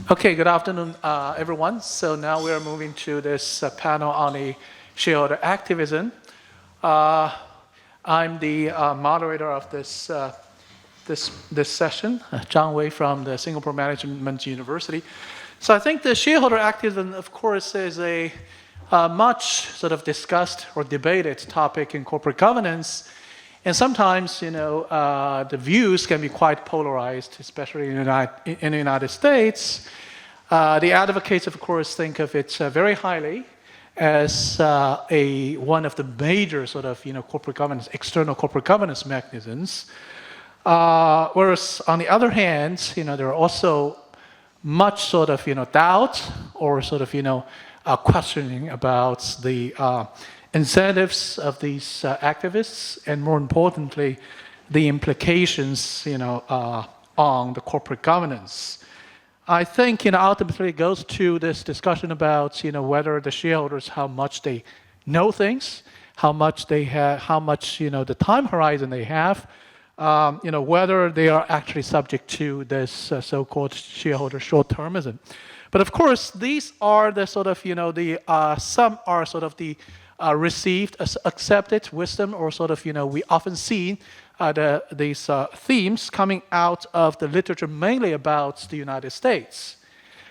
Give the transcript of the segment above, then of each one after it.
Okay, good afternoon, everyone. So now we are moving to this panel on the shareholder activism. I'm the moderator of this session, Zhang Wei from the Singapore Management University. So I think the shareholder activism, of course, is a much sort of discussed or debated topic in corporate governance. And sometimes, the views can be quite polarized, especially in the United States. The advocates, of course, think of it very highly as one of the major sort of, corporate governance, external corporate governance mechanisms. Whereas on the other hand, there are also much sort of, doubt or sort of, questioning about the incentives of these activists, and more importantly, the implications, on the corporate governance. I think, ultimately it goes to this discussion about, whether the shareholders, how much they know things, how much they have, how much, the time horizon they have, whether they are actually subject to this so-called shareholder short-termism. But of course, these are the sort of, some are sort of the received, accepted wisdom, or sort of, we often see these themes coming out of the literature mainly about the United States.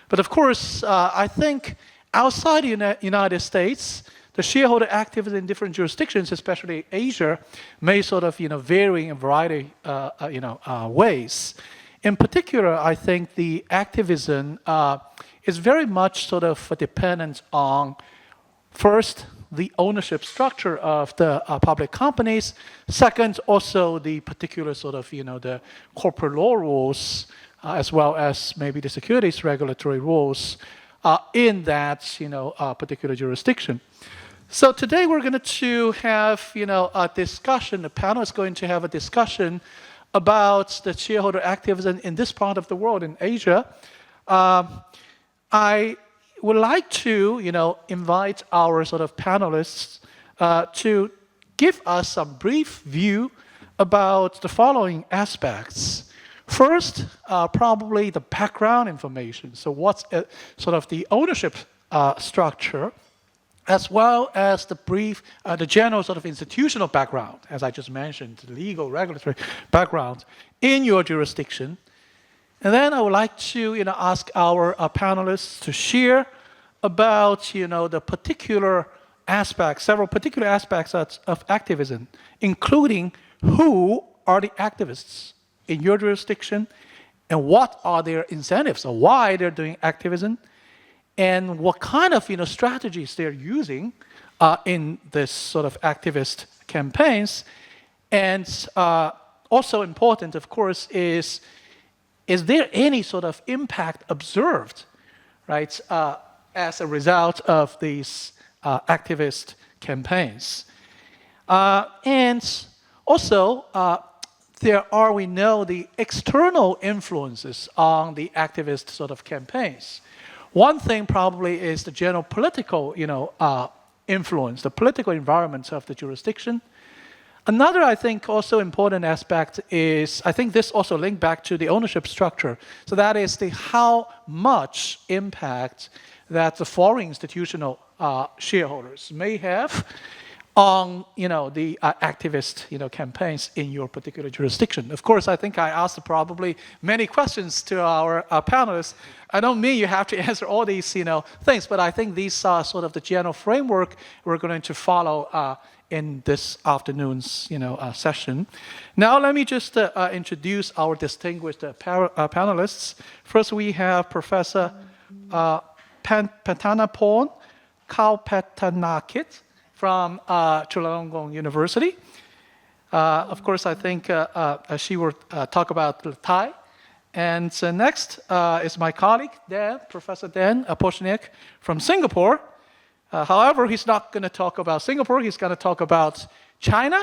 But of course, I think outside the United States, the shareholder activism in different jurisdictions, especially Asia, may sort of, vary in a variety, ways. In particular, I think the activism is very much sort of dependent on, first, the ownership structure of the public companies. Second, also the particular sort of, the corporate law rules, as well as maybe the securities regulatory rules in that, particular jurisdiction. So today we're going to have, a discussion. The panel is going to have a discussion about the shareholder activism in this part of the world, in Asia. I would like to, invite our sort of panelists to give us some brief view about the following aspects. First, probably the background information. So what's sort of the ownership structure, as well as the general sort of institutional background, as I just mentioned, the legal, regulatory background in your jurisdiction. And then I would like to, ask our panelists to share about, the particular aspects, several particular aspects of activism, including who are the activists in your jurisdiction, and what are their incentives, or why they're doing activism, and what kind of, strategies they're using in this sort of activist campaigns. And also important, of course, is there any sort of impact observed, right, as a result of these activist campaigns? And also, we know the external influences on the activist sort of campaigns. One thing probably is the general political, influence, the political environment of the jurisdiction. Another, I think, also important aspect is, I think this also linked back to the ownership structure. So that is how much impact that the foreign institutional shareholders may have on, the activist, campaigns in your particular jurisdiction. Of course, I think I asked probably many questions to our panelists. I don't mean you have to answer all these, things, but I think these are sort of the general framework we're going to follow in this afternoon's, session. Now, let me just introduce our distinguished panelists. First, we have Professor Patanaporn Kaupatanakit from Chulalongkorn University. Of course, I think she will talk about Thai. And next is my colleague, Dan, Professor Dan Pochniak from Singapore. However, he's not going to talk about Singapore. He's going to talk about China.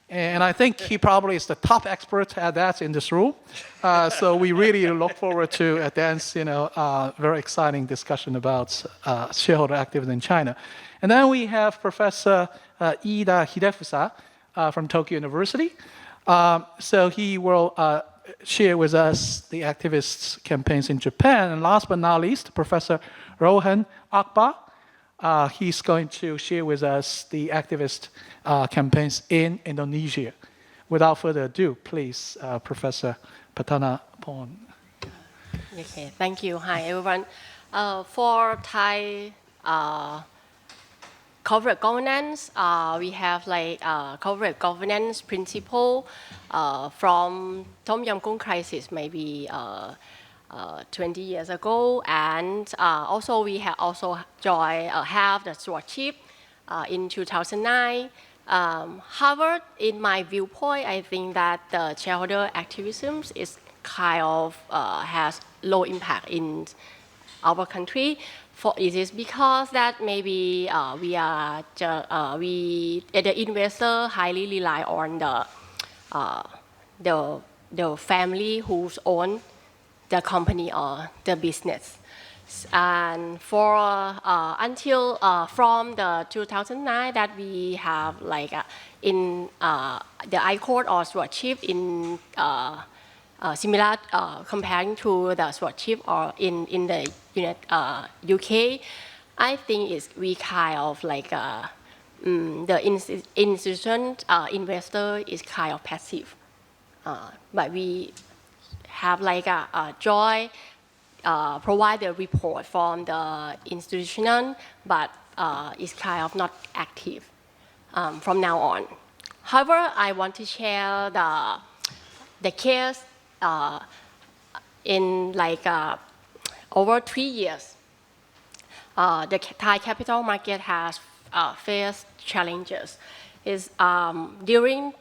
And I think he probably is the top expert at that in this room. So we really look forward to Dan's, very exciting discussion about shareholder activism in China. And then we have Professor Ida Hidefusa from Tokyo University. So he will share with us the activists' campaigns in Japan. And last but not least, Professor Rohan Akbar. He's going to share with us the activist campaigns in Indonesia. Without further ado, please, Professor Patanaporn. Okay, thank you. Hi, everyone. For Thai corporate governance, we have like corporate governance principle from Tom Yum Goong crisis maybe 20 years ago, and also we have have the stewardship in 2009. However, in my viewpoint, I think that the shareholder activism is kind of has low impact in our country. It is because that maybe the investor highly rely on the family who's own the company or the business. And for until from the 2009 that we have like in the I Court or stewardship in similar comparing to the stewardship or in the UK, I think we kind of like the institution investor is kind of passive, but we have like a joy. Provide the report from the institutional, but it's kind of not active from now on. However, I want to share the case in like over 3 years. The Thai capital market has faced challenges. During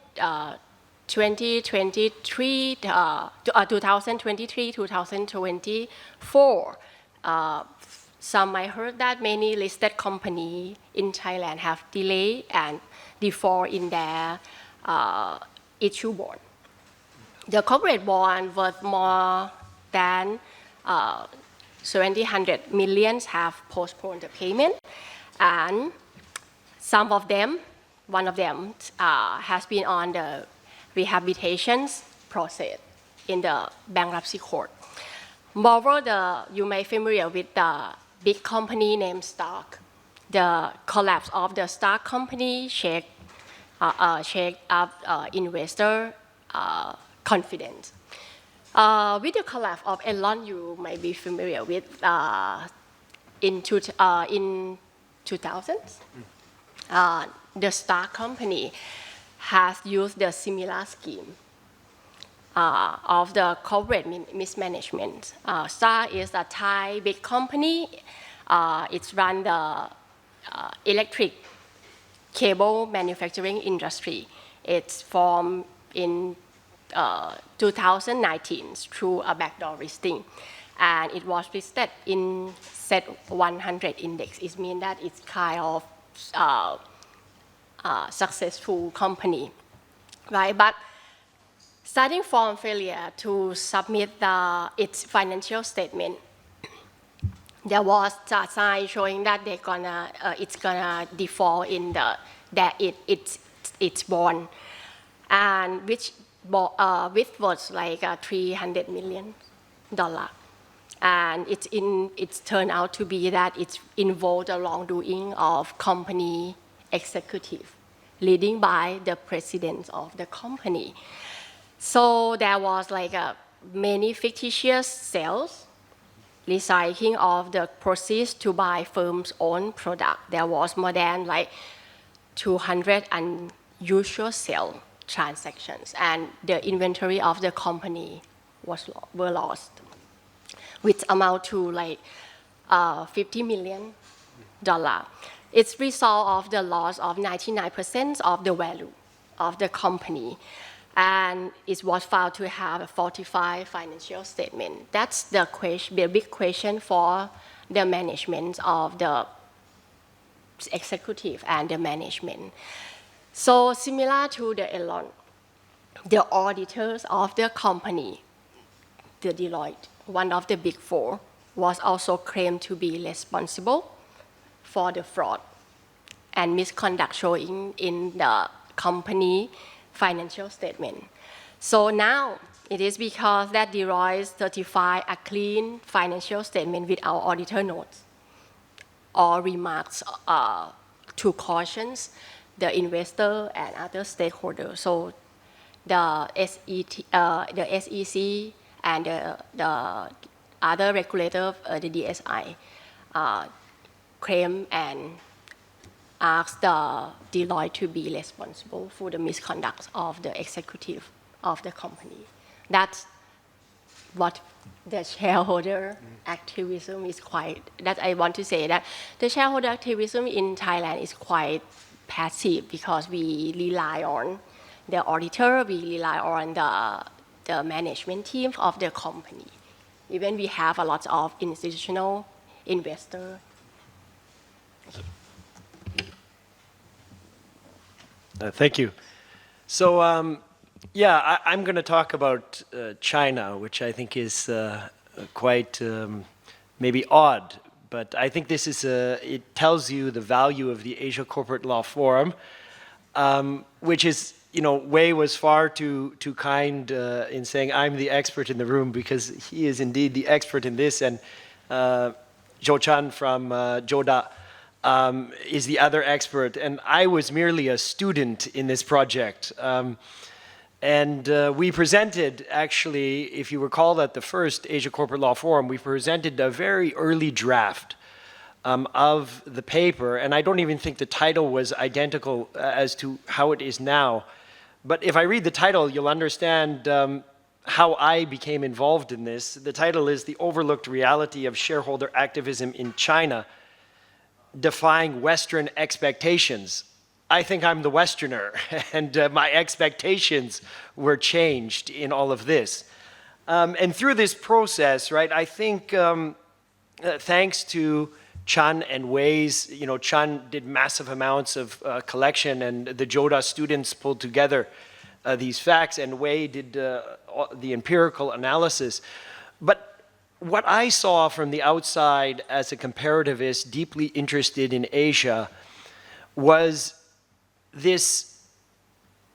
2023-2024, some I heard that many listed companies in Thailand have delayed and default in their issue bond. The corporate bond worth more than 700 million have postponed the payment, and some of them, one of them has been on the rehabilitation process in the bankruptcy court. Moreover, you may be familiar with the big company named Stark. The collapse of the Stark company shake up investor confidence. With the collapse of Enron, you may be familiar with in 2000s. The Stark company has used the similar scheme of the corporate mismanagement. Stark is a Thai big company. It's run the electric cable manufacturing industry. It's formed in 2019 through a backdoor listing, and it was listed in Set 100 index. It means that it's kind of successful company, right? But starting from failure to submit its financial statement, there was a sign showing that it's gonna default in its bond, and which was like $300 million, and it's turned out to be that it's involved the wrongdoing of company executive, leading by the president of the company. So there was like many fictitious sales, recycling of the proceeds to buy firm's own product. There was more than like 200 unusual sale transactions, and the inventory of the company were lost, which amount to like $50 million. It's result of the loss of 99% of the value of the company, and it was found to have a 45 financial statement. That's the big question for the management of the executive and the management. So similar to the Enron, the auditors of the company, the Deloitte, one of the big four, was also claimed to be responsible for the fraud and misconduct showing in the company financial statement. So now It is because that Deloitte certify a clean financial statement with our auditor notes or remarks to cautions the investor and other stakeholders. So the SEC and the other regulator, the DSI, claim and ask the Deloitte to be responsible for the misconduct of the executive of the company. That's what the shareholder activism is quite, that I want to say that the shareholder activism in Thailand is quite passive because we rely on the auditor, we rely on the management team of the company. Even we have a lot of institutional investors. Thank you. So, I'm going to talk about China, which I think is quite maybe odd, but I think this is it tells you the value of the Asia Corporate Law Forum, which is, Wei was far too kind in saying I'm the expert in the room, because he is indeed the expert in this, and Zhou Chan from Joda is the other expert, and I was merely a student in this project. We presented, actually, if you recall, at the first Asia Corporate Law Forum, we presented a very early draft of the paper, and I don't even think the title was identical as to how it is now. But if I read the title, you'll understand how I became involved in this. The title is The Overlooked Reality of Shareholder Activism in China, Defying Western Expectations. I think I'm the Westerner, and my expectations were changed in all of this. And through this process, right, I think thanks to Chan and Wei's, Chan did massive amounts of collection, and the Joda students pulled together these facts, and Wei did the empirical analysis. But what I saw from the outside as a comparativist deeply interested in Asia was this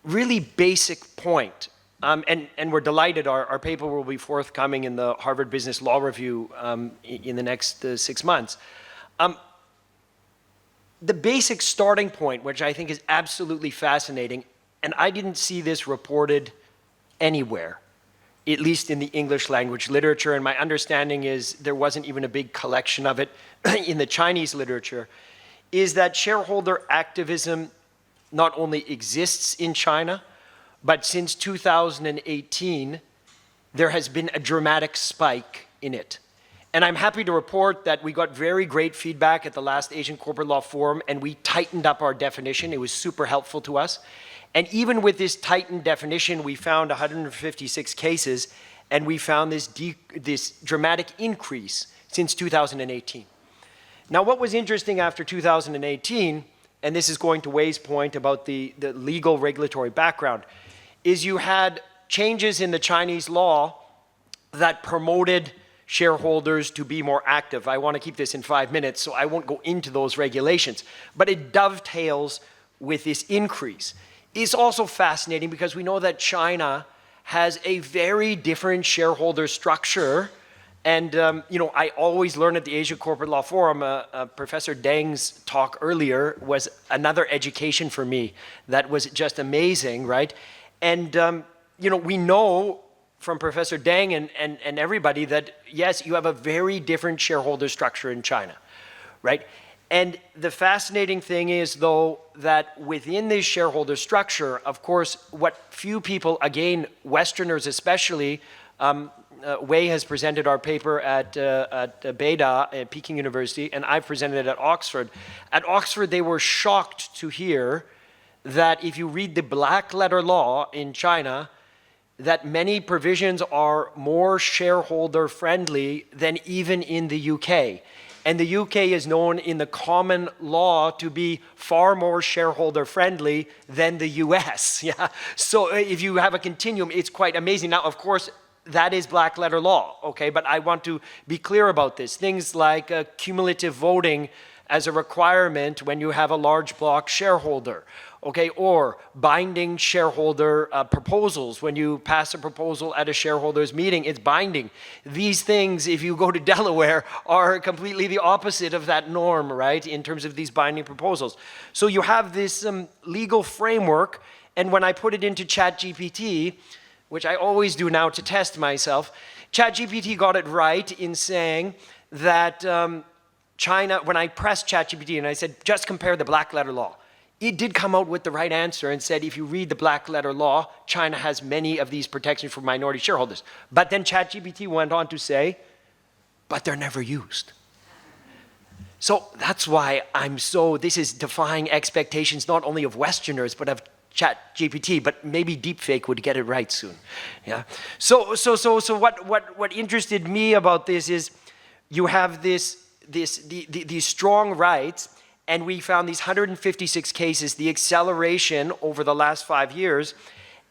really basic point. And we're delighted, our paper will be forthcoming in the Harvard Business Law Review in the next 6 months. The basic starting point, which I think is absolutely fascinating, and I didn't see this reported anywhere, at least in the English language literature, and my understanding is there wasn't even a big collection of it in the Chinese literature, is that shareholder activism not only exists in China, but since 2018, there has been a dramatic spike in it. And I'm happy to report that we got very great feedback at the last Asian Corporate Law Forum, and we tightened up our definition. It was super helpful to us. And even with this tightened definition, we found 156 cases, and we found this dramatic increase since 2018. Now, what was interesting after 2018, and this is going to Wei's point about the legal regulatory background, is you had changes in the Chinese law that promoted shareholders to be more active. I want to keep this in 5 minutes, so I won't go into those regulations, but it dovetails with this increase. It's also fascinating because we know that China has a very different shareholder structure. And, I always learn at the Asia Corporate Law Forum, Professor Deng's talk earlier was another education for me that was just amazing, right? And, we know from Professor Deng and everybody that, yes, you have a very different shareholder structure in China, right? And the fascinating thing is, though, that within this shareholder structure, of course, what few people, again, Westerners especially, Wei has presented our paper at Beda at Peking University, and I've presented it at Oxford. At Oxford, they were shocked to hear that if you read the black letter law in China, that many provisions are more shareholder friendly than even in the UK. And the UK is known in the common law to be far more shareholder friendly than the US. Yeah. So if you have a continuum, it's quite amazing. Now, of course, that is black letter law, okay? But I want to be clear about this. Things like cumulative voting as a requirement when you have a large block shareholder, okay, or binding shareholder proposals. When you pass a proposal at a shareholders meeting, it's binding. These things, if you go to Delaware, are completely the opposite of that norm, right, in terms of these binding proposals. So you have this legal framework, and when I put it into ChatGPT, which I always do now to test myself, ChatGPT got it right in saying that China, when I pressed ChatGPT and I said, just compare the black letter law, it did come out with the right answer and said, if you read the black letter law, China has many of these protections for minority shareholders. But then ChatGPT went on to say, but they're never used. So that's why this is defying expectations not only of Westerners, but of ChatGPT, but maybe deepfake would get it right soon. Yeah. So what interested me about this is you have these strong rights, and we found these 156 cases, the acceleration over the last 5 years,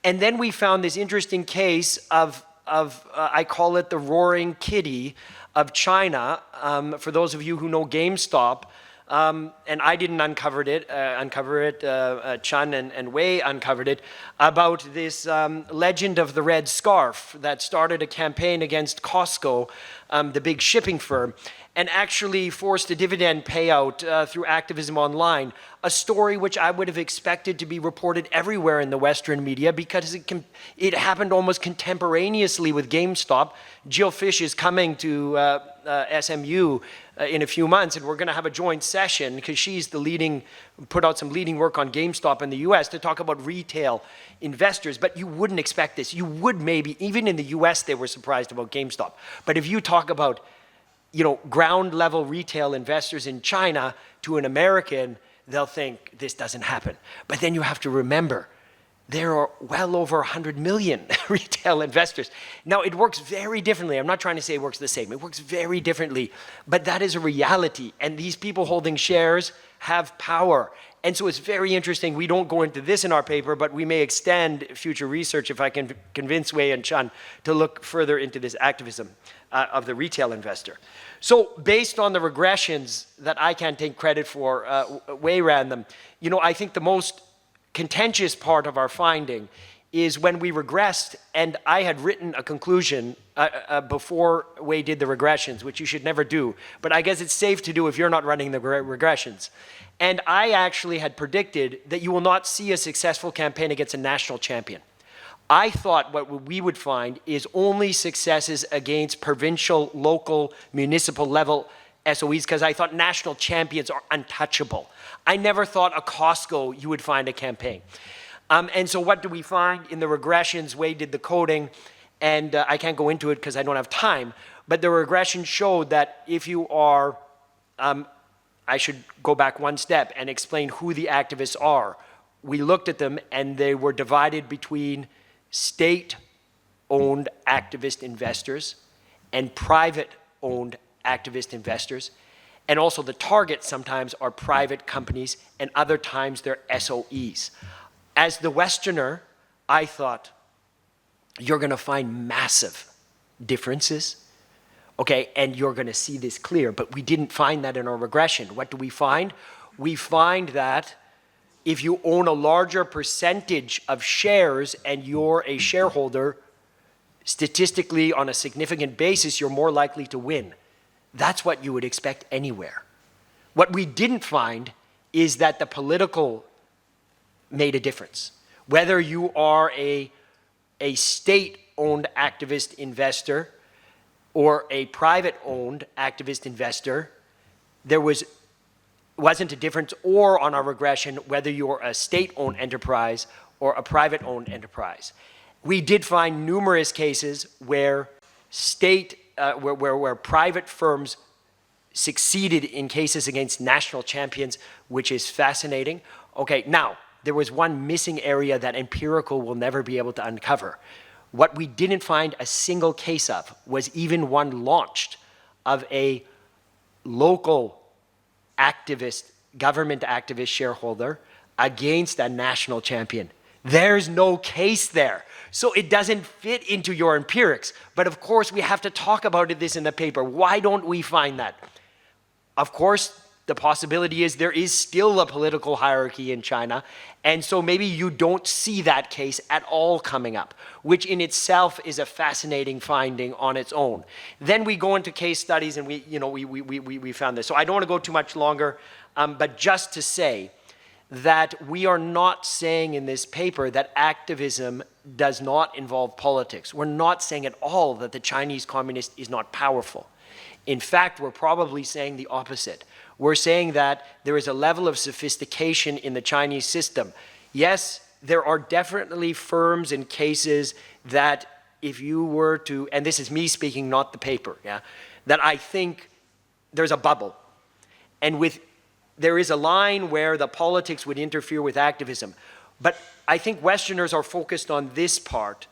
and then we found this interesting case of I call it the roaring kitty of China. For those of you who know GameStop. And I didn't uncover it, Chun and Wei uncovered it, about this legend of the red scarf that started a campaign against Costco, the big shipping firm, and actually forced a dividend payout through activism online, a story which I would have expected to be reported everywhere in the Western media because it happened almost contemporaneously with GameStop. Jill Fish is coming to SMU in a few months, and we're going to have a joint session because she's put out some leading work on GameStop in the US to talk about retail investors. But you wouldn't expect this. You would maybe, even in the US they were surprised about GameStop. But if you talk about, ground level retail investors in China to an American, they'll think this doesn't happen. But then you have to remember, there are well over 100 million retail investors. Now, it works very differently. I'm not trying to say it works the same. It works very differently. But that is a reality. And these people holding shares have power. And so it's very interesting. We don't go into this in our paper, but we may extend future research if I can convince Wei and Chun to look further into this activism of the retail investor. So based on the regressions that I can't take credit for, Wei ran them, I think the most contentious part of our finding is when we regressed, and I had written a conclusion before Wei did the regressions, which you should never do, but I guess it's safe to do if you're not running the regressions. And I actually had predicted that you will not see a successful campaign against a national champion. I thought what we would find is only successes against provincial, local, municipal level SOEs, because I thought national champions are untouchable. I never thought a Costco you would find a campaign. And so what do we find in the regressions? Wei did the coding, and I can't go into it because I don't have time, but the regression showed that if you are, I should go back one step and explain who the activists are. We looked at them, and they were divided between state-owned activist investors and private-owned activist investors. And also the targets sometimes are private companies, and other times they're SOEs. As the Westerner, I thought, you're going to find massive differences, okay, and you're going to see this clear. But we didn't find that in our regression. What do we find? We find that if you own a larger percentage of shares and you're a shareholder, statistically on a significant basis, you're more likely to win. That's what you would expect anywhere. What we didn't find is that the political made a difference. Whether you are a state-owned activist investor or a private-owned activist investor, there wasn't a difference, or on our regression, whether you're a state-owned enterprise or a private-owned enterprise. We did find numerous cases where where private firms succeeded in cases against national champions, which is fascinating. Okay, now, there was one missing area that empirical will never be able to uncover. What we didn't find a single case of was even one launched of a local activist, government activist shareholder against a national champion. There's no case there. So it doesn't fit into your empirics. But of course, we have to talk about this in the paper. Why don't we find that? Of course, the possibility is there is still a political hierarchy in China, and so maybe you don't see that case at all coming up, which in itself is a fascinating finding on its own. Then we go into case studies, and we found this. So I don't want to go too much longer, but just to say that we are not saying in this paper that activism does not involve politics. We're not saying at all that the Chinese Communist is not powerful. In fact, we're probably saying the opposite. We're saying that there is a level of sophistication in the Chinese system. Yes, there are definitely firms and cases that if you were to, and this is me speaking, not the paper, yeah, that I think there's a bubble. And there is a line where the politics would interfere with activism. But I think Westerners are focused on this part.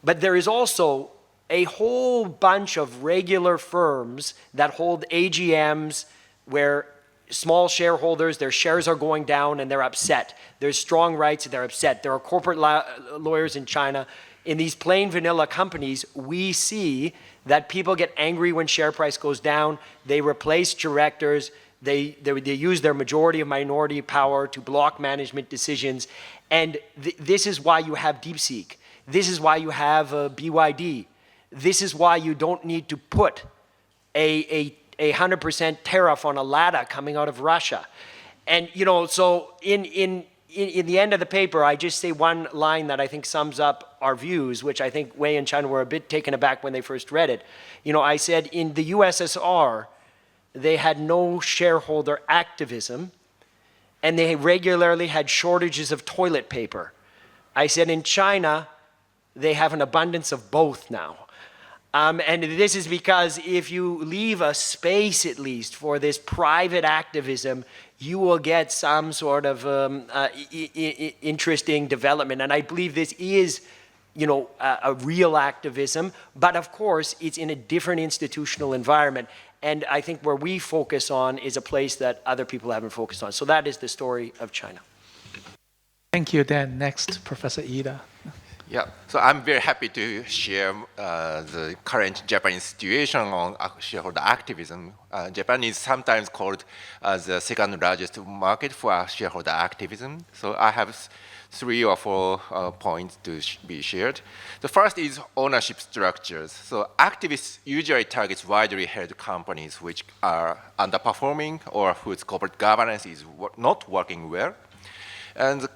But there is also a whole bunch of regular firms that hold AGMs where small shareholders, their shares are going down and they're upset. There's strong rights and they're upset. There are corporate lawyers in China. In these plain vanilla companies, we see that people get angry when share price goes down. They replace directors. They use their majority of minority power to block management decisions. And this is why you have DeepSeek. This is why you have BYD. This is why you don't need to put a 100% tariff on a Lada coming out of Russia. And, so in the end of the paper, I just say one line that I think sums up our views, which I think Wei and China were a bit taken aback when they first read it. I said in the USSR, they had no shareholder activism, and they regularly had shortages of toilet paper. I said in China, they have an abundance of both now. And this is because if you leave a space, at least, for this private activism, you will get some sort of interesting development. And I believe this is, a real activism. But of course, it's in a different institutional environment. And I think where we focus on is a place that other people haven't focused on. So that is the story of China. Thank you, Dan. Next, Professor Ida. Yeah, so I'm very happy to share the current Japanese situation on shareholder activism. Japan is sometimes called the second largest market for shareholder activism. So I have 3 or 4 points to be shared. The first is ownership structures. So activists usually target widely held companies which are underperforming or whose corporate governance is not working well. And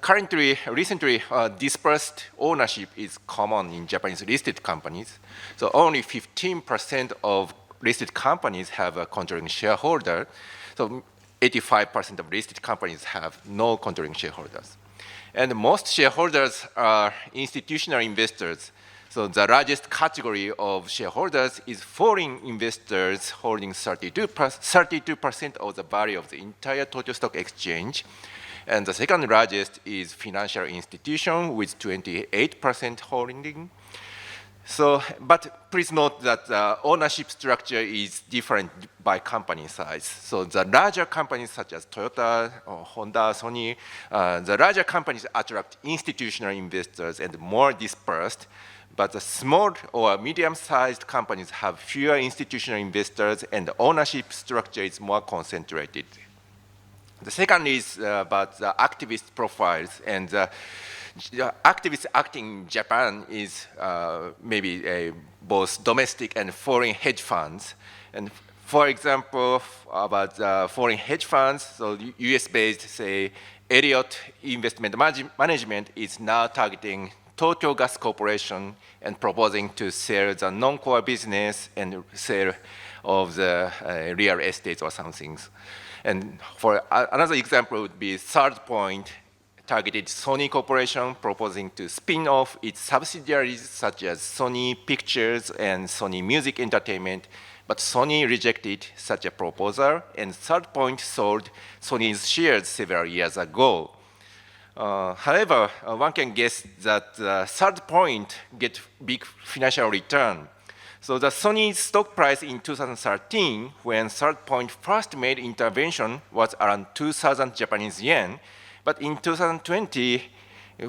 recently, dispersed ownership is common in Japanese listed companies. So only 15% of listed companies have a controlling shareholder. So 85% of listed companies have no controlling shareholders. And most shareholders are institutional investors. So the largest category of shareholders is foreign investors holding 32% of the value of the entire Tokyo Stock Exchange. And the second largest is financial institution with 28% holding. So, but please note that the ownership structure is different by company size. So the larger companies such as Toyota, or Honda, Sony, the larger companies attract institutional investors and more dispersed. But the small or medium-sized companies have fewer institutional investors and the ownership structure is more concentrated. The second is about the activist profiles, and activists acting in Japan is maybe both domestic and foreign hedge funds. And for example, about foreign hedge funds, so US-based, say, Elliott Investment Management is now targeting Tokyo Gas Corporation and proposing to sell the non-core business and sale of the real estate or some things. And for another example would be Third Point targeted Sony Corporation proposing to spin off its subsidiaries such as Sony Pictures and Sony Music Entertainment, but Sony rejected such a proposal, and Third Point sold Sony's shares several years ago. However, one can guess that Third Point get big financial return. So the Sony stock price in 2013, when Third Point first made intervention, was around 2,000 Japanese yen. But in 2020,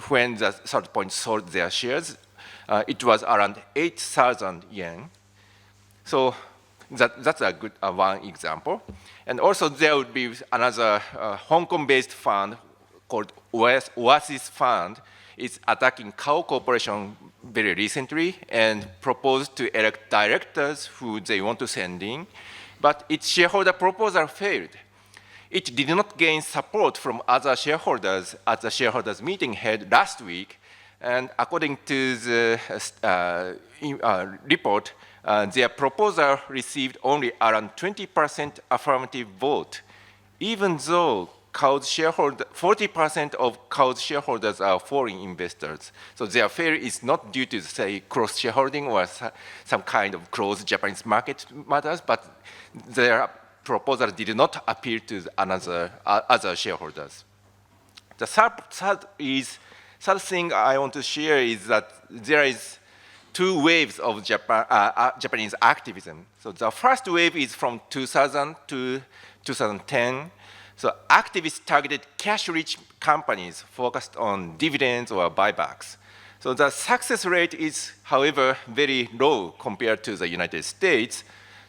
when the Third Point sold their shares, it was around 8,000 yen. So That's a good one example. And also there would be another Hong Kong-based fund called Oasis Fund. It's attacking Kao Corporation very recently and proposed to elect directors who they want to send in. But its shareholder proposal failed. It did not gain support from other shareholders at the shareholders meeting held last week. And according to the report, their proposal received only around 20% affirmative vote, even though 40% of Kao's shareholders are foreign investors. So their failure is not due to, say, cross-shareholding or some kind of closed Japanese market matters, but their proposal did not appeal to other shareholders. The third thing I want to share is that there is two waves of Japanese activism. So the first wave is from 2000 to 2010. So activists targeted cash-rich companies focused on dividends or buybacks. So the success rate is, however, very low compared to the United States.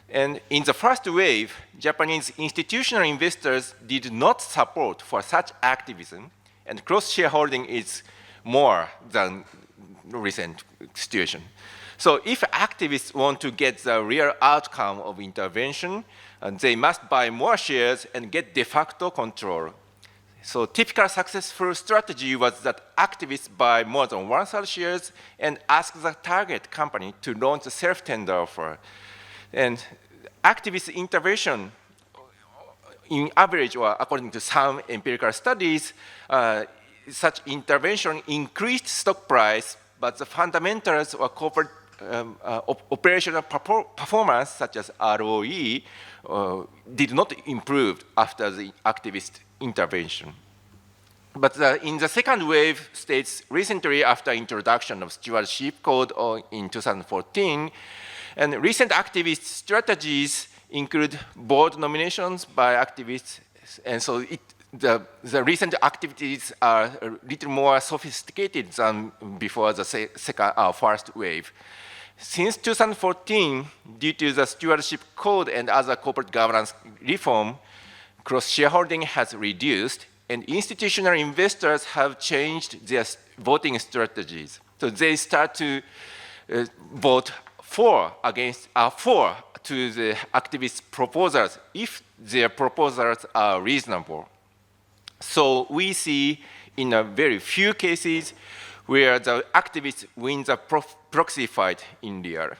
And in the first wave, Japanese institutional investors did not support for such activism, and cross-shareholding is more than recent situation. So if activists want to get the real outcome of intervention, they must buy more shares and get de facto control. So typical successful strategy was that activists buy more than 1/3 shares and ask the target company to launch a self-tender offer. And activist intervention, in average or according to some empirical studies, such intervention increased stock price, but the fundamentals or corporate operational performance, such as ROE, did not improve after the activist intervention. But in the second wave states recently after introduction of stewardship code in 2014, and recent activist strategies include board nominations by activists, and so the recent activities are a little more sophisticated than before the first wave. Since 2014, due to the stewardship code and other corporate governance reform, cross-shareholding has reduced, and institutional investors have changed their voting strategies. So they start to vote for to the activist proposals if their proposals are reasonable. So we see in a very few cases where the activists win the proxy fight in real.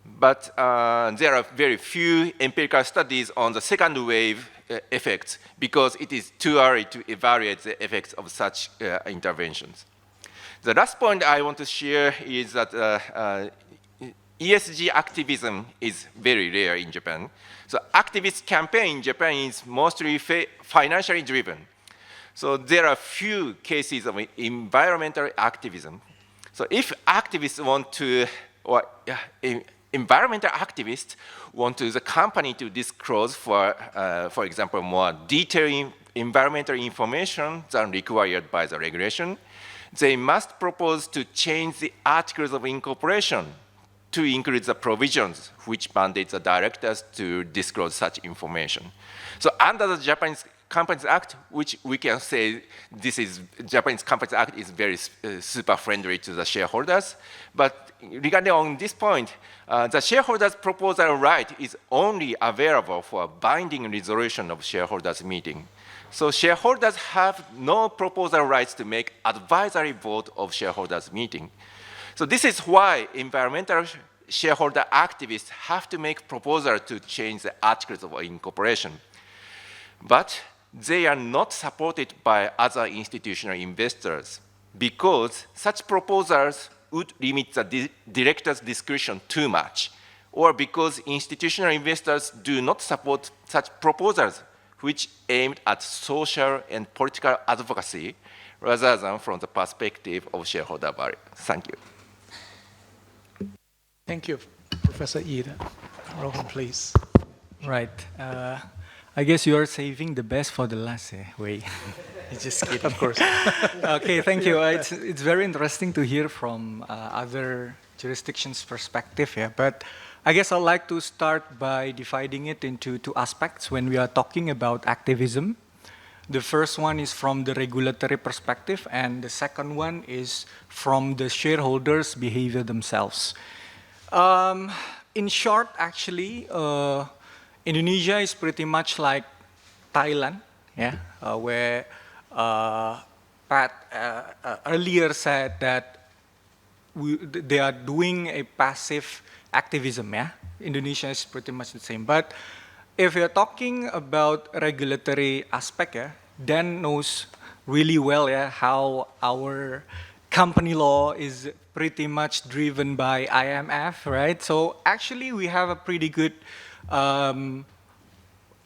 But there are very few empirical studies on the second wave effects because it is too early to evaluate the effects of such interventions. The last point I want to share is that ESG activism is very rare in Japan. So activist campaign in Japan is mostly financially driven. So there are few cases of environmental activism. So if activists want to, or environmental activists want the company to disclose, for example, more detailed environmental information than required by the regulation, they must propose to change the articles of incorporation to include the provisions which mandate the directors to disclose such information. So under the Japanese Companies Act, which we can say Japanese Companies Act is very super friendly to the shareholders. But regarding on this point, the shareholders' proposal right is only available for a binding resolution of shareholders meeting. So shareholders have no proposal rights to make advisory vote of shareholders meeting. So this is why environmental shareholder activists have to make proposal to change the articles of incorporation. But they are not supported by other institutional investors because such proposals would limit the director's discretion too much, or because institutional investors do not support such proposals which aimed at social and political advocacy rather than from the perspective of shareholder value. Thank you. Thank you, Professor Ida. Rohan, please. Right. I guess you are saving the best for the last, Wei. Just kidding. Of course. Okay, thank you. It's very interesting to hear from other jurisdictions' perspective, yeah. But I guess I'd like to start by dividing it into two aspects when we are talking about activism. The first one is from the regulatory perspective, and the second one is from the shareholders' behavior themselves. In short, actually, Indonesia is pretty much like Thailand, yeah, where Pat earlier said that they are doing a passive activism, yeah? Indonesia is pretty much the same. But if you're talking about regulatory aspect, yeah, Dan knows really well, yeah, how our company law is pretty much driven by IMF, right? So actually we have a pretty good law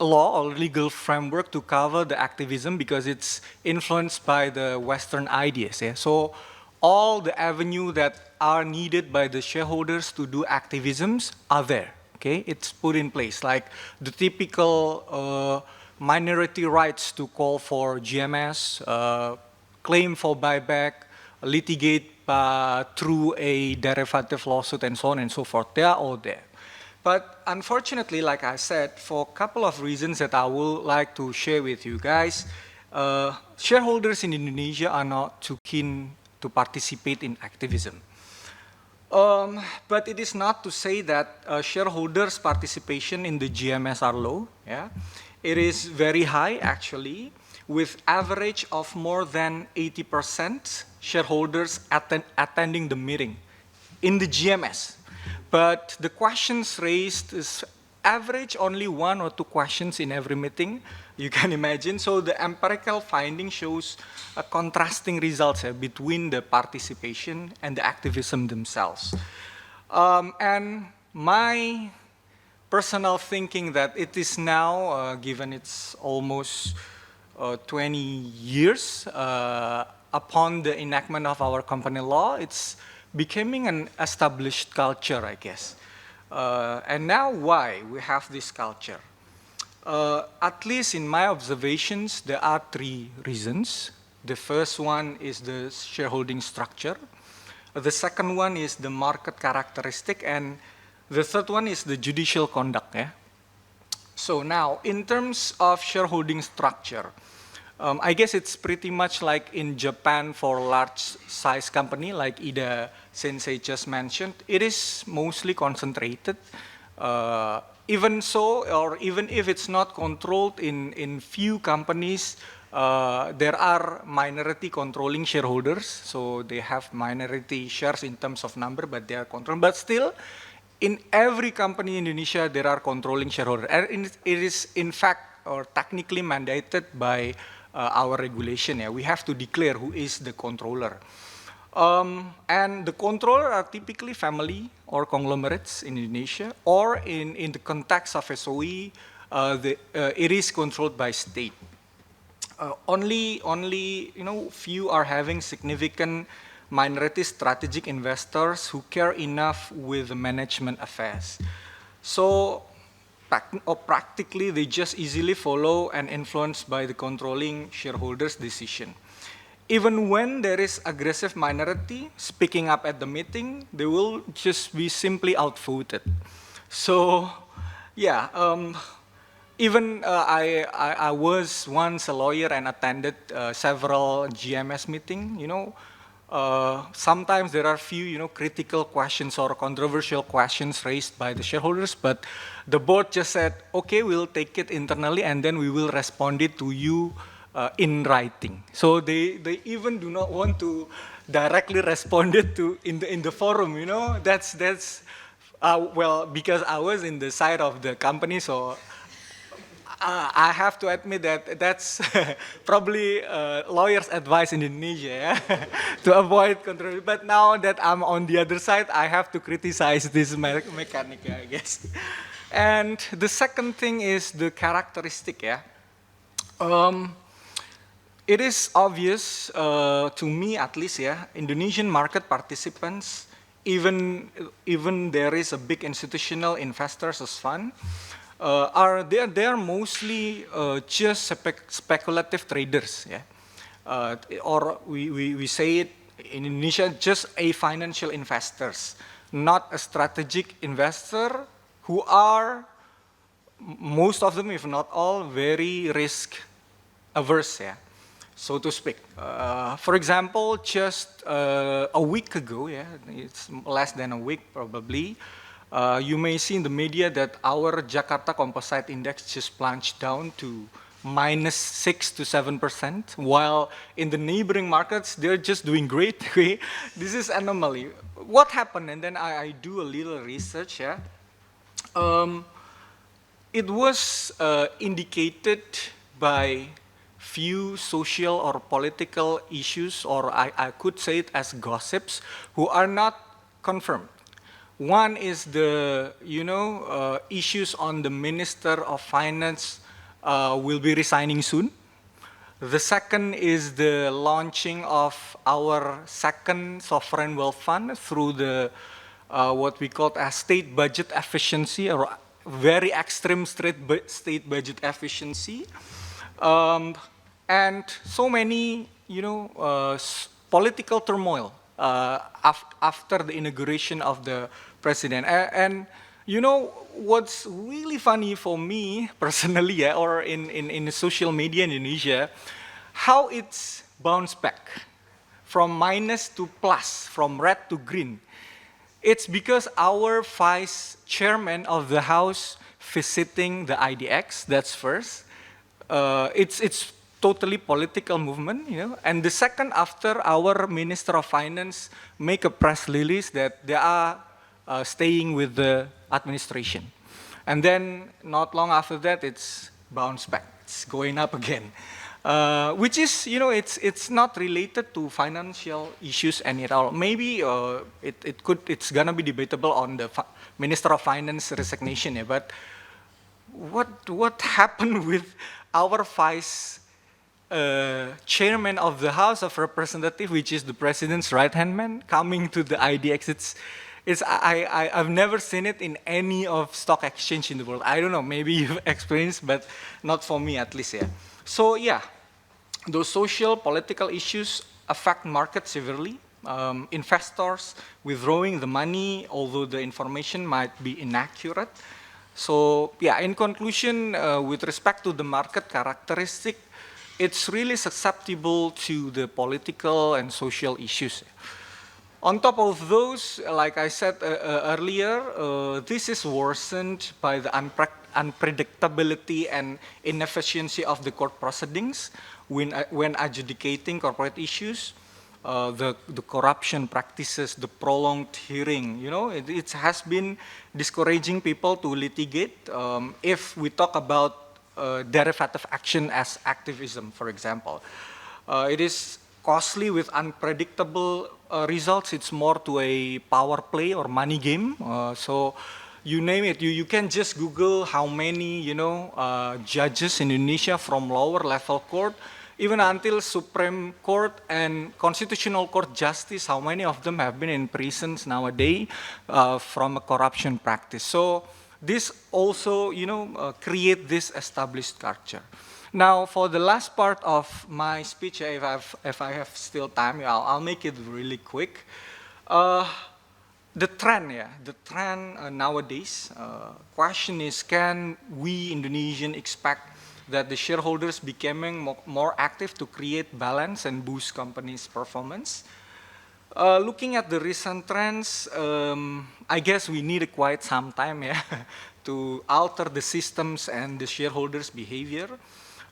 or legal framework to cover the activism because it's influenced by the Western ideas. Yeah? So all the avenue that are needed by the shareholders to do activisms are there. Okay, it's put in place, like the typical minority rights to call for GMS, claim for buyback, litigate through a derivative lawsuit, and so on and so forth. They are all there. But unfortunately, like I said, for a couple of reasons that I would like to share with you guys, shareholders in Indonesia are not too keen to participate in activism. But it is not to say that shareholders' participation in the GMS are low. Yeah? It is very high, actually, with average of more than 80% shareholders attending the meeting in the GMS. But the questions raised is average only 1 or 2 questions in every meeting, you can imagine. So the empirical finding shows contrasting results between the participation and the activism themselves. And my personal thinking that it is now, given it's almost 20 years upon the enactment of our company law, it's becoming an established culture, I guess. And now why we have this culture? At least in my observations, there are 3 reasons. The first one is the shareholding structure. The second one is the market characteristic. And the third one is the judicial conduct. Yeah? So now, in terms of shareholding structure, I guess it's pretty much like in Japan for large size company, like Ida Sensei just mentioned. It is mostly concentrated. Even so, or even if it's not controlled in few companies, there are minority controlling shareholders. So they have minority shares in terms of number, but they are controlled. But still, in every company in Indonesia, there are controlling shareholders. And it is in fact or technically mandated by our regulation. Yeah, we have to declare who is the controller. And the controller are typically family or conglomerates in Indonesia, or in the context of SOE, it is controlled by state. Only few are having significant minority strategic investors who care enough with the management affairs. So practically, they just easily follow and influenced by the controlling shareholders' decision. Even when there is aggressive minority speaking up at the meeting, they will just be simply outvoted. So, yeah, even I was once a lawyer and attended several GMS meetings. Sometimes there are few, critical questions or controversial questions raised by the shareholders, but the board just said, okay, we'll take it internally and then we will respond it to you in writing. So they even do not want to directly respond it to in the forum. That's well, because I was in the side of the company, so I have to admit that that's probably lawyers' advice in Indonesia, yeah? To avoid controversy. But now that I'm on the other side, I have to criticize this mechanic, I guess. And the second thing is the characteristic. Yeah. It is obvious to me, at least, yeah, Indonesian market participants, even there is a big institutional investors as fund, they are mostly just speculative traders, yeah, or we say it in Indonesia just a financial investors. not a strategic investor, who are, most of them, if not all, very risk averse, yeah, so to speak. For example, just a week ago, yeah, it's less than a week probably, you may see in the media that our Jakarta Composite Index just plunged down to -6 to 7%, while in the neighboring markets, they're just doing great. This is anomaly. What happened? And then I do a little research, yeah. It was indicated by few social or political issues, or I could say it as gossips, who are not confirmed. One is the, issues on the Minister of Finance will be resigning soon. The second is the launching of our second sovereign wealth fund through the what we call as state budget efficiency, or very extreme state budget efficiency, and so many, political turmoil after the inauguration of the president. And what's really funny for me personally, yeah, or in the social media in Indonesia, how it's bounced back from minus to plus, from red to green. It's because our vice chairman of the house visiting the IDX, that's first. It's totally political movement, And the second, after our Minister of Finance make a press release that they are staying with the administration. And then not long after that, it's bounced back. It's going up again. Which is, it's not related to financial issues any at all. Maybe it's gonna be debatable on the Minister of Finance resignation, yeah, but what happened with our vice chairman of the House of Representatives, which is the president's right-hand man, coming to the IDX? I've never seen it in any of stock exchange in the world. I don't know, maybe you've experienced, but not for me at least, yeah. So yeah, those social, political issues affect markets severely. Investors withdrawing the money, although the information might be inaccurate. So yeah, in conclusion, with respect to the market characteristic, it's really susceptible to the political and social issues. On top of those, like I said earlier, this is worsened by the unpredictability and inefficiency of the court proceedings when adjudicating corporate issues, the corruption practices, the prolonged hearing. It has been discouraging people to litigate. If we talk about derivative action as activism, for example, it is costly with unpredictable results. It's more to a power play or money game. So you name it, you can just Google how many judges in Indonesia from lower level court, even until Supreme Court and Constitutional Court justice, how many of them have been in prisons nowadays from a corruption practice. So this also create this established culture. Now, for the last part of my speech, if I have still time, I'll make it really quick. The trend nowadays, question is, can we Indonesians expect that the shareholders becoming more active to create balance and boost companies' performance? Looking at the recent trends, I guess we need quite some time, yeah, to alter the systems and the shareholders' behavior.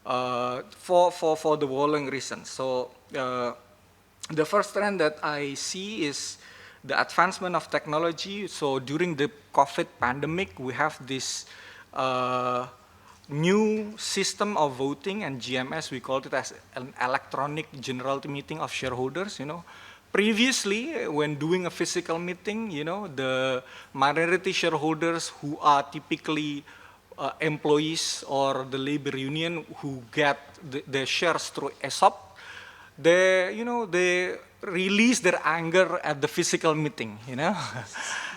For the following reasons. So the first trend that I see is the advancement of technology. So during the COVID pandemic, we have this new system of voting and GMS. We called it as an electronic general meeting of shareholders. Previously, when doing a physical meeting, the minority shareholders who are typically employees or the labor union who get the shares through ESOP, they release their anger at the physical meeting,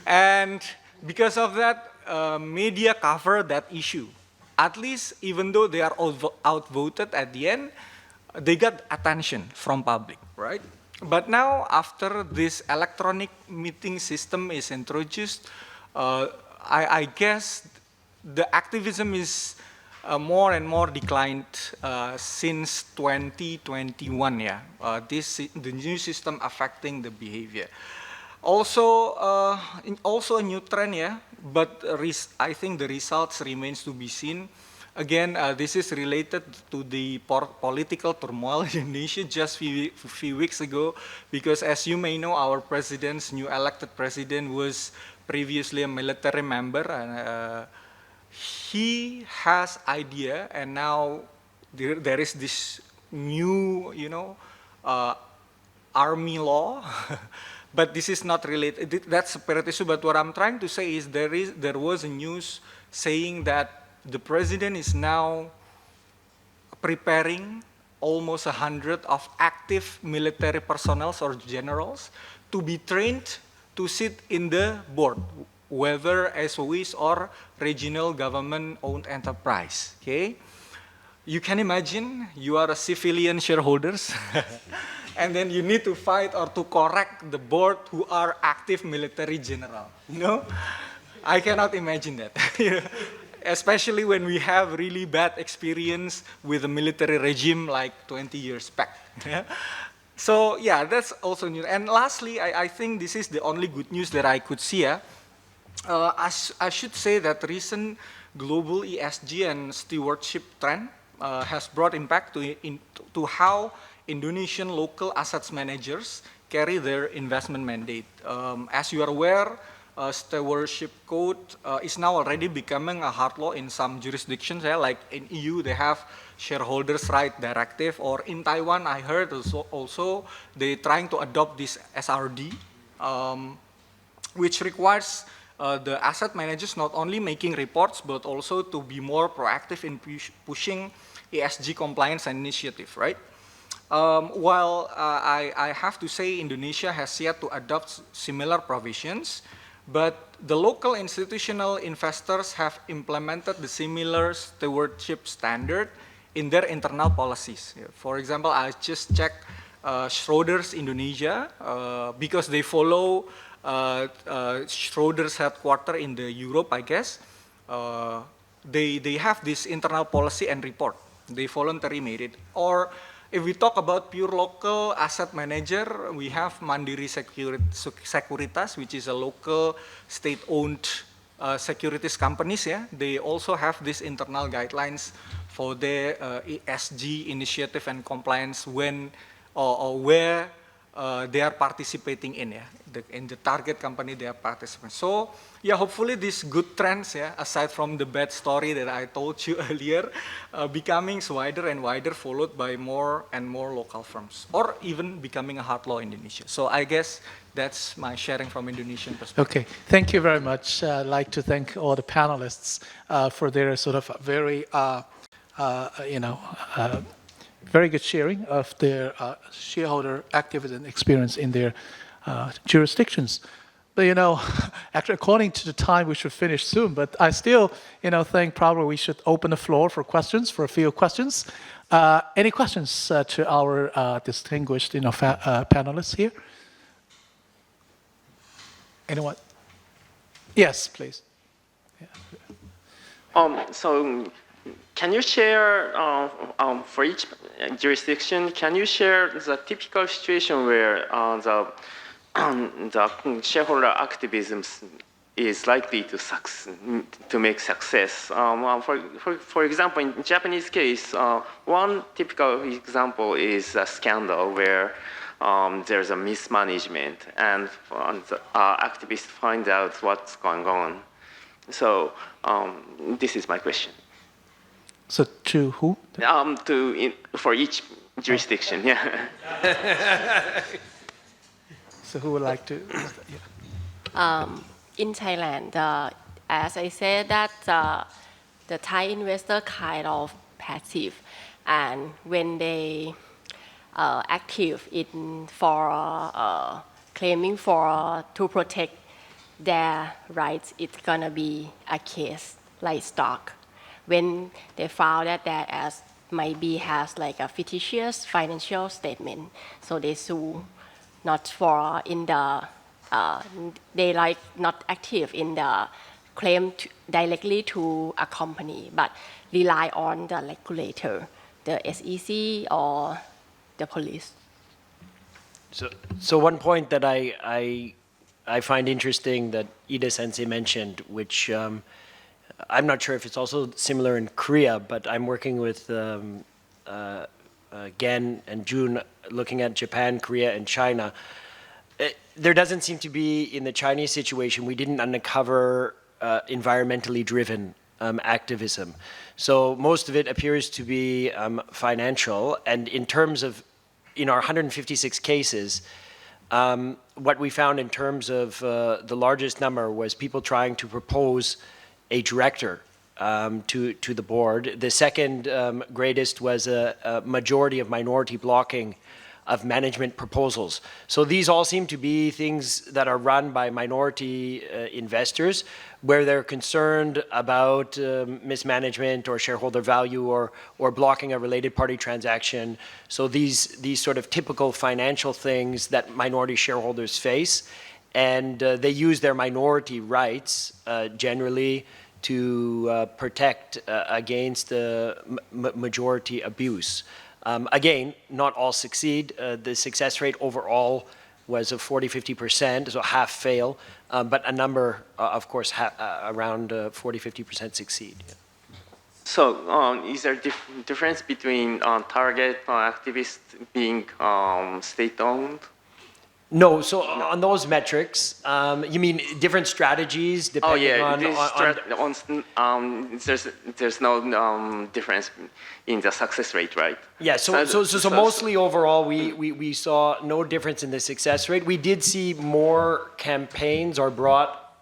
and because of that, media cover that issue. At least, even though they are outvoted at the end, they got attention from public, right? But now, after this electronic meeting system is introduced, I guess the activism is more and more declined since 2021. Yeah, the new system affecting the behavior. Also, also a new trend. Yeah, but I think the results remains to be seen. Again, this is related to the political turmoil in Indonesia just few weeks ago, because as you may know, our new elected president was previously a military member, and he has idea, and now there is this new, army law, but this is not related. That's a separate issue. But what I'm trying to say is there was a news saying that the president is now preparing almost 100 of active military personnel or generals to be trained to sit in the board, whether SOEs or regional government-owned enterprise. Okay, you can imagine you are a civilian shareholders, and then you need to fight or to correct the board who are active military general. I cannot imagine that. Especially when we have really bad experience with a military regime like 20 years back. So yeah, that's also new. And lastly, I think this is the only good news that I could see. I should say that recent global ESG and stewardship trend has brought impact to how Indonesian local assets managers carry their investment mandate. As you are aware, stewardship code is now already becoming a hard law in some jurisdictions. Like in EU, they have shareholders' right directive, or in Taiwan, I heard also they trying to adopt this SRD, which requires the asset managers not only making reports, but also to be more proactive in pushing ESG compliance initiative, right? While I have to say Indonesia has yet to adopt similar provisions, but the local institutional investors have implemented the similar stewardship standard in their internal policies. For example, I just checked Schroders Indonesia, because they follow Schroders headquarters in the Europe, I guess. They have this internal policy and report. They voluntarily made it. Or if we talk about pure local asset manager, we have Mandiri Sekuritas, which is a local state-owned securities companies. Yeah, they also have these internal guidelines for their ESG initiative and compliance when or where they are participating in. In the target company they are participating. So yeah, hopefully these good trends, aside from the bad story that I told you earlier, becoming wider and wider, followed by more and more local firms, or even becoming a hard law in Indonesia. So I guess that's my sharing from Indonesian perspective. Okay, thank you very much. I'd like to thank all the panelists for their sort of very, very good sharing of their shareholder activism experience in their jurisdictions. But actually, according to the time, we should finish soon. But I still, think probably we should open the floor for questions, for a few questions. Any questions to our distinguished, panelists here? Anyone? Yes, please. Yeah. So, can you share, for each jurisdiction, can you share the typical situation where the shareholder activism is likely to make success? For example, in Japanese case, one typical example is a scandal where there's a mismanagement, and the activists find out what's going on. So this is my question. So to who? For each jurisdiction, yeah. So who would like to? In Thailand, as I said, that the Thai investor kind of passive, and when they active in for claiming for to protect their rights, it's gonna be a case like stock. When they found that has like a fictitious financial statement, so they sue not for in the they like not active in the claim directly to a company, but rely on the regulator, the SEC or the police. So one point that I find interesting that Ida Sensei mentioned, which I'm not sure if it's also similar in Korea, but I'm working with Gen and June looking at Japan, Korea, and China. There doesn't seem to be, in the Chinese situation, we didn't uncover environmentally driven activism. So most of it appears to be financial, and in terms of, in our 156 cases, what we found in terms of the largest number was people trying to propose a director to the board. The second greatest was a majority of minority blocking of management proposals. So these all seem to be things that are run by minority investors where they're concerned about mismanagement or shareholder value or blocking a related party transaction. So these sort of typical financial things that minority shareholders face, and they use their minority rights generally to protect against majority abuse. Again, not all succeed. The success rate overall was of 40-50%, so half fail, but a number, of course, around 40-50% succeed. Yeah. So, is there a difference between target activists being state-owned? No, so on those metrics, you mean different strategies depending there's no difference in the success rate, right? Yeah, so mostly overall, we saw no difference in the success rate. We did see more campaigns are brought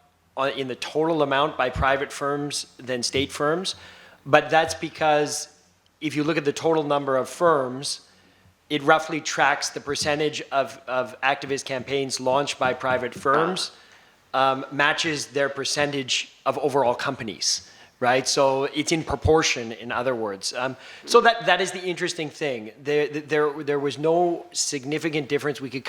in the total amount by private firms than state firms, but that's because if you look at the total number of firms, it roughly tracks the percentage of activist campaigns launched by private firms, matches their percentage of overall companies, right? So it's in proportion, in other words. So that is the interesting thing. There was no significant difference we could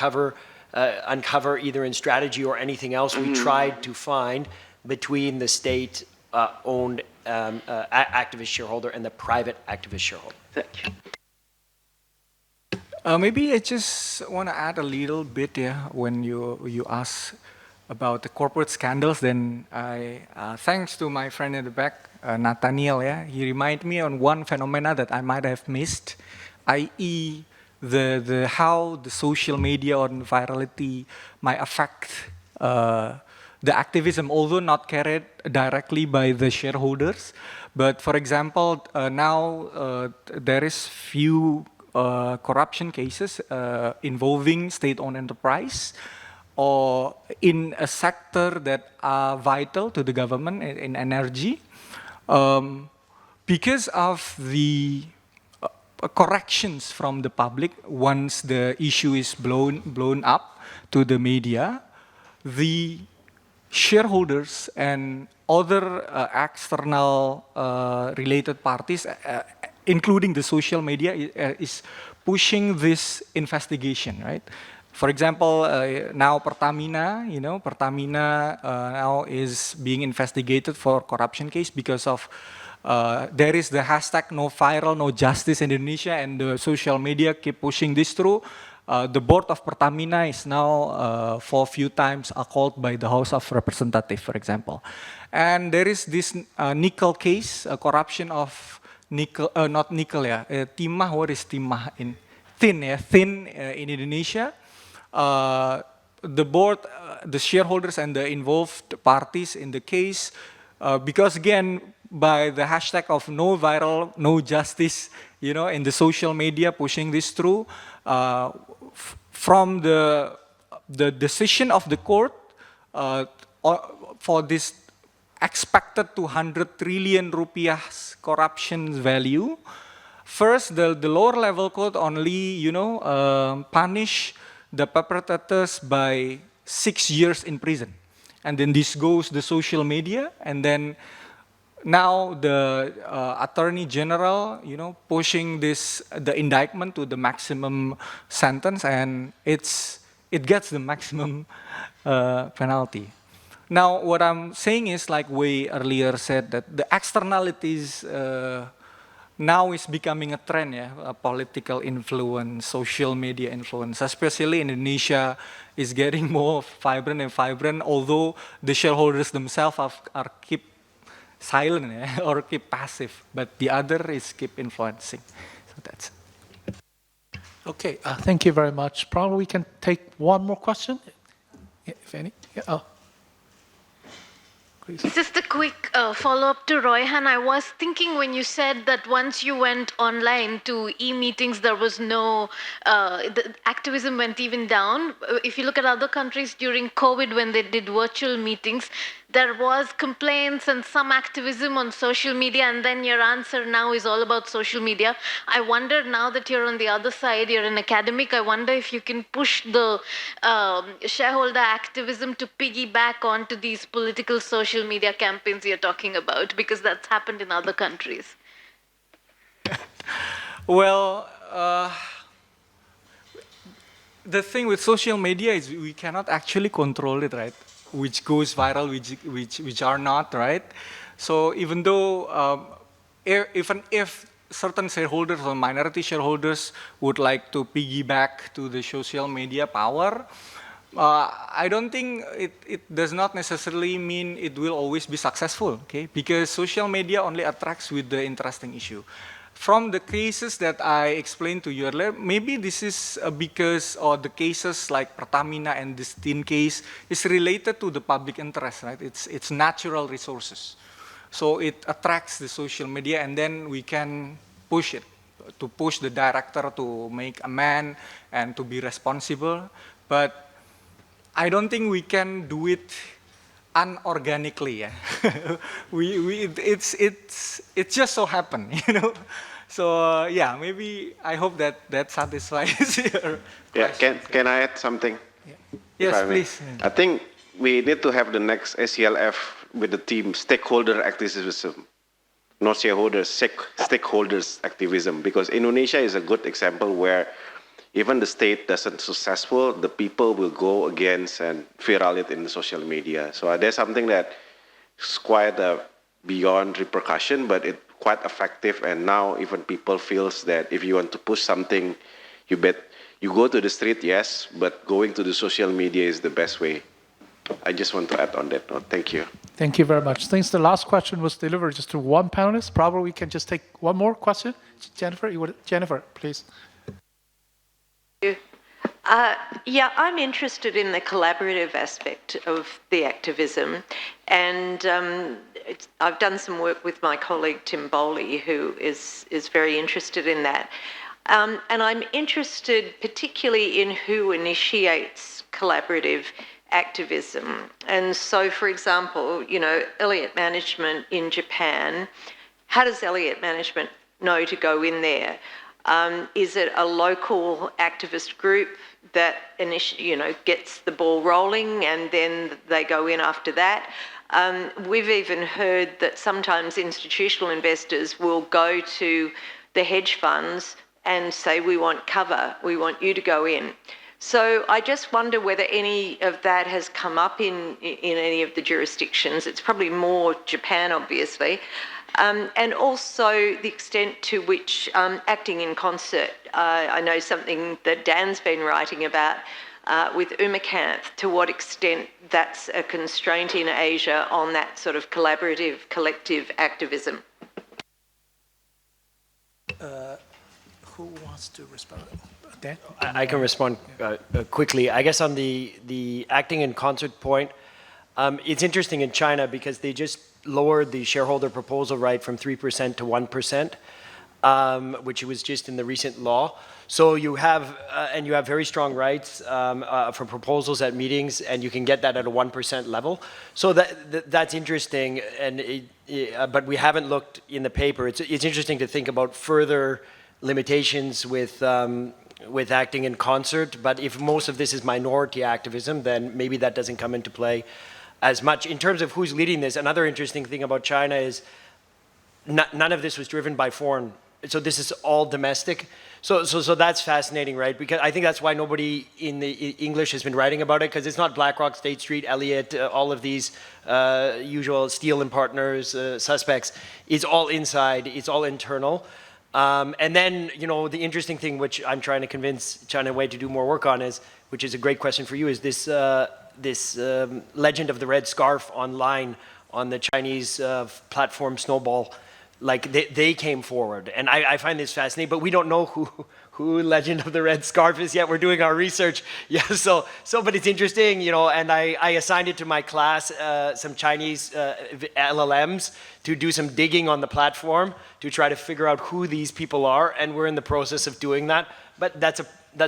uncover either in strategy or anything else we tried to find between the state-owned activist shareholder and the private activist shareholder. Thank you. Maybe I just want to add a little bit, when you ask about the corporate scandals, then thanks to my friend in the back, Nathaniel, he reminded me on one phenomena that I might have missed, i.e. how the social media or virality might affect the activism, although not carried directly by the shareholders. But for example, now there is few corruption cases involving state-owned enterprise or in a sector that are vital to the government in energy because of the corrections from the public. Once the issue is blown up to the media, the shareholders and other external related parties, including the social media, is pushing this investigation, right? For example, now Pertamina, Pertamina now is being investigated for corruption case because of there is the hashtag no viral, no justice in Indonesia, and the social media keep pushing this through. The board of Pertamina is now for a few times called by the House of Representatives, for example. And there is this nickel case, corruption of nickel, not nickel, timah. What is timah in tin? Tin in Indonesia. The board, the shareholders, and the involved parties in the case, because again, by the hashtag of no viral, no justice, in the social media pushing this through, from the decision of the court for this expected 200 trillion rupiahs corruption value. First, the lower level court only, punish the perpetrators by 6 years in prison. And then this goes the social media, and then now the Attorney General, pushing the indictment to the maximum sentence, and it's it gets the maximum penalty. Now, what I'm saying is, like we earlier said, that the externalities now is becoming a trend, yeah, a political influence, social media influence, especially in Indonesia is getting more vibrant and vibrant, although the shareholders themselves are keep silent, yeah, or keep passive, but the other is keep influencing. So that's it. Okay, thank you very much. Probably we can take one more question, if any. Yeah, oh. Please. Just a quick follow-up to Royhan. I was thinking when you said that once you went online to e-meetings, there was no, the activism went even down. If you look at other countries during COVID when they did virtual meetings, there was complaints and some activism on social media, and then your answer now is all about social media. I wonder, now that you're on the other side, you're an academic, I wonder if you can push the shareholder activism to piggyback onto these political social media campaigns you're talking about, because that's happened in other countries. Well, the thing with social media is we cannot actually control it, right? Which goes viral, which are not, right? So even though, even if certain shareholders or minority shareholders would like to piggyback to the social media power, I don't think it does not necessarily mean it will always be successful, okay? Because social media only attracts with the interesting issue. From the cases that I explained to you earlier, maybe this is because the cases like Pertamina and this tin case is related to the public interest, right? It's natural resources. So it attracts the social media, and then we can push it, to push the director to make amend and to be responsible. But I don't think we can do it unorganically, yeah. It's just so happen, you know. So yeah, maybe I hope that satisfies your question. Can I add something? Yeah. Yes, please. I think we need to have the next ACLF with the team stakeholder activism, not shareholders, stakeholders activism, because Indonesia is a good example where even the state doesn't successful, the people will go against and viral it in the social media. So there's something that is quite beyond repercussion, but it's quite effective. And now even people feels that if you want to push something, you go to the street, yes, but going to the social media is the best way. I just want to add on that note. Thank you. Thank you very much. Since the last question was delivered just to one panelist, probably we can just take one more question. Jennifer, please. Yeah, I'm interested in the collaborative aspect of the activism, and I've done some work with my colleague Tim Bowley, who is very interested in that. And I'm interested particularly in who initiates collaborative activism. And so, for example, you know, Elliott Management in Japan, how does Elliott Management know to go in there? Is it a local activist group that gets the ball rolling and then they go in after that? We've even heard that sometimes institutional investors will go to the hedge funds and say, we want cover, we want you to go in. So I just wonder whether any of that has come up in any of the jurisdictions. It's probably more Japan, obviously. And also the extent to which acting in concert, I know something that Dan's been writing about with Umakanth, to what extent that's a constraint in Asia on that sort of collaborative, collective activism. Who wants to respond? Dan? I can respond quickly. I guess on the acting in concert point, it's interesting in China because they just lowered the shareholder proposal right from 3% to 1%, which was just in the recent law. So you have, and you have very strong rights for proposals at meetings, and you can get that at a 1% level. So that's interesting, and but we haven't looked in the paper. It's interesting to think about further limitations with acting in concert, but if most of this is minority activism, then maybe that doesn't come into play as much. In terms of who's leading this, another interesting thing about China is none of this was driven by foreign so this is all domestic. So that's fascinating, right? Because I think that's why nobody in the English has been writing about it, because it's not BlackRock, State Street, Elliott, all of these usual Steele and Partners suspects. It's all inside, it's all internal. And then, you know, the interesting thing, which I'm trying to convince China Wei to do more work on is, which is a great question for you, is this, legend of the red scarf online on the Chinese platform Snowball. Like they came forward, and I find this fascinating, but we don't know who Legend of the Red Scarf is yet. We're doing our research. Yeah, so but it's interesting, you know, and I assigned it to my class, some Chinese LLMs to do some digging on the platform to try to figure out who these people are, and we're in the process of doing that. But that's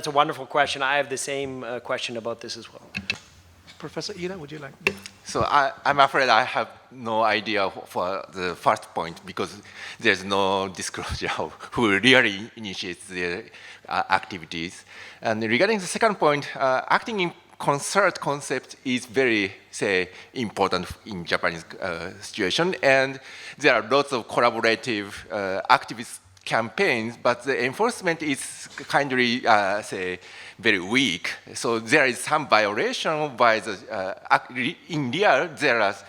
a wonderful question. I have the same question about this as well. Professor Ida, would you like? So I'm afraid I have no idea for the first point because there's no disclosure of who really initiates their activities. And regarding the second point, acting in concert concept is very, say, important in Japanese situation. And there are lots of collaborative activist campaigns, but the enforcement is kindly, say, very weak. So there is some violation by the, in real, there is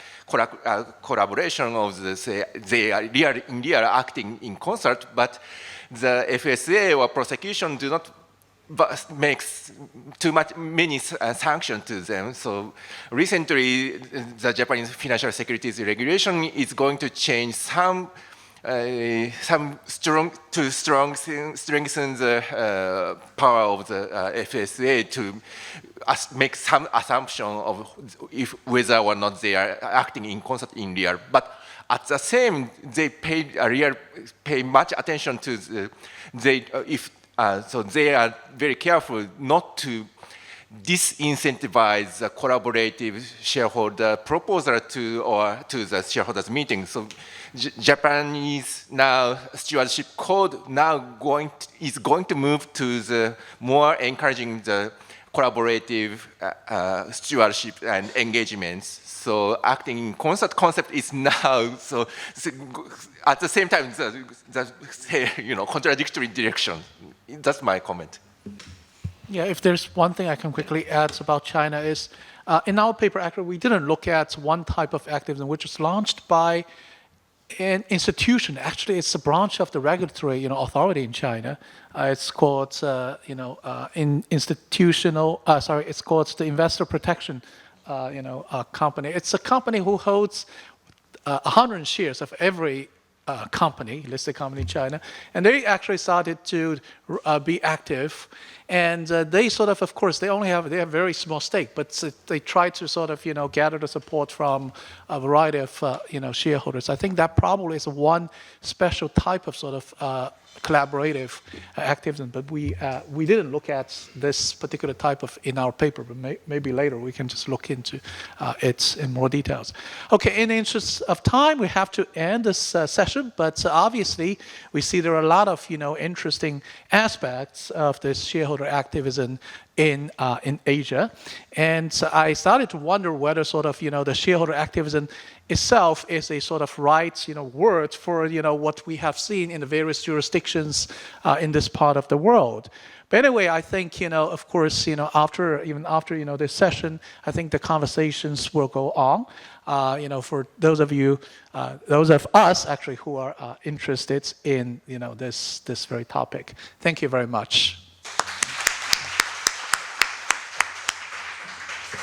collaboration of the, say, they are real, in real acting in concert, but the FSA or prosecution do not makes many sanctions to them. So recently, the Japanese financial securities regulation is going to change some strengthen the power of the FSA to make some assumption of whether or not they are acting in concert in real. But at the same, they pay much attention to so they are very careful not to disincentivize the collaborative shareholder proposal to the shareholders meeting. So Japanese now stewardship code now is going to move to the more encouraging the collaborative stewardship and engagements. So acting in concert concept is now so at the same time the contradictory direction. That's my comment. Yeah, if there's one thing I can quickly add about China is, in our paper, actually, we didn't look at one type of activism which was launched by an institution. Actually, it's a branch of the regulatory, authority in China. It's called, it's called the Investor Protection, company. It's a company who holds 100 shares of every listed company in China, and they actually started to be active, and they of course, they have very small stake, but they try to gather the support from a variety of shareholders. I think that probably is one special type of collaborative activism, but we didn't look at this particular type in our paper, but maybe later we can just look into it in more details. Okay, in the interest of time, we have to end this session, but obviously we see there are a lot of interesting aspects of this shareholder activism in Asia, and so I started to wonder whether the shareholder activism itself is a right word for what we have seen in the various jurisdictions in this part of the world. But anyway, I think of course after this session, I think the conversations will go on. For those of us actually who are interested in this very topic. Thank you very much.